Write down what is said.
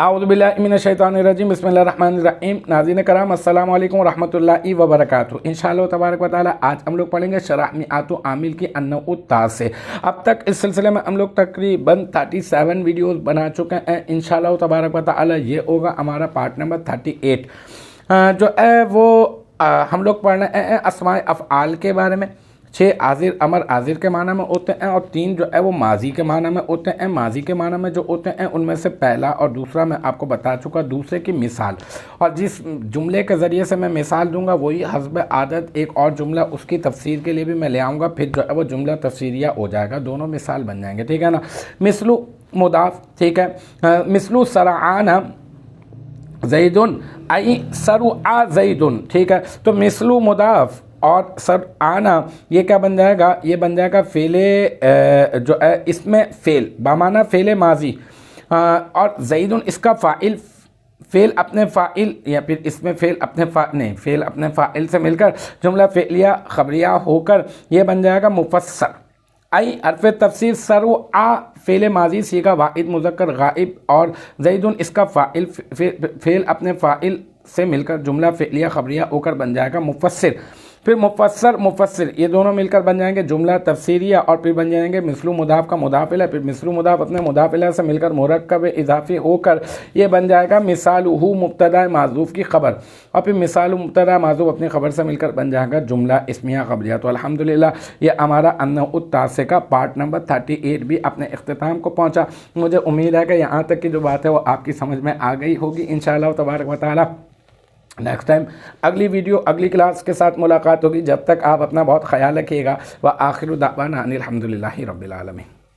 اعوذ باللہ من الشیطان الرجیم بسم اللہ الرحمن الرحیم۔ ناظرین کرام السلام علیکم ورحمۃ اللہ وبرکاتہ۔ انشاءاللہ تبارک و تعالی آج ہم لوگ پڑھیں گے شرح میعات عامل کی النوع التاسع۔ اب تک اس سلسلے میں ہم لوگ تقریباً 37 ویڈیوز بنا چکے ہیں۔ انشاءاللہ تبارک و تعالی یہ ہوگا ہمارا پارٹ نمبر 38 جو ہے وہ ہم لوگ پڑھ رہے ہیں اسماء افعال کے بارے میں۔ 6 حاضر امر حاضر کے معنی میں ہوتے ہیں اور 3 جو ہے وہ ماضی کے معنی میں ہوتے ہیں۔ ماضی کے معنی میں جو ہوتے ہیں ان میں سے پہلا اور دوسرا میں آپ کو بتا چکا، دوسرے کی مثال، اور جس جملے کے ذریعے سے میں مثال دوں گا وہی حسب عادت ایک اور جملہ اس کی تفسیر کے لیے بھی میں لے آؤں گا، پھر جو ہے وہ جملہ تفسیریہ ہو جائے گا، دونوں مثال بن جائیں گے، ٹھیک ہے نا۔ مثلو مضاف، ٹھیک ہے۔ مثلو سرعان زیدن ای سرع زیدن، ٹھیک ہے۔ تو مثلو مضاف اور سرعانہ یہ کیا بن جائے گا؟ یہ بن جائے گا فعل جو ہے اس میں فعل بمعنی فعل ماضی، اور زیدن اس کا فاعل، فعل اپنے فاعل یا پھر اس میں فعل اپنے فاعل نہیں، فعل اپنے فاعل سے مل کر جملہ فعلیہ خبریہ ہو کر یہ بن جائے گا مفسر۔ ای حرف تفسیر، سرع فعل ماضی صیغہ واحد مذکر غائب، اور زیدن اس کا فاعل، فعل اپنے فاعل سے مل کر جملہ فعلیہ خبریہ ہو کر بن جائے گا مفسر۔ پھر مفسر مفسر یہ دونوں مل کر بن جائیں گے جملہ تفسیریہ، اور پھر بن جائیں گے مثلو مضاف کا مضاف الیہ، پھر مثلو مضاف اپنے مضاف الیہ سے مل کر مرکب اضافی ہو کر یہ بن جائے گا مثالہ مبتدا معذوف کی خبر، اور پھر مثال مبتدا معذوف اپنی خبر سے مل کر بن جائے گا جملہ اسمیہ خبریہ۔ تو الحمدللہ یہ ہمارا النوع التاسع کا پارٹ نمبر 38 بھی اپنے اختتام کو پہنچا۔ مجھے امید ہے کہ یہاں تک کی جو بات ہے وہ آپ کی سمجھ میں آ گئی ہوگی انشاءاللہ تبارک و تعالی۔ نیکسٹ ٹائم اگلی ویڈیو اگلی کلاس کے ساتھ ملاقات ہوگی، جب تک آپ اپنا بہت خیال رکھیے گا۔ وآخر دعوانا ان الحمدللہ رب العالمین۔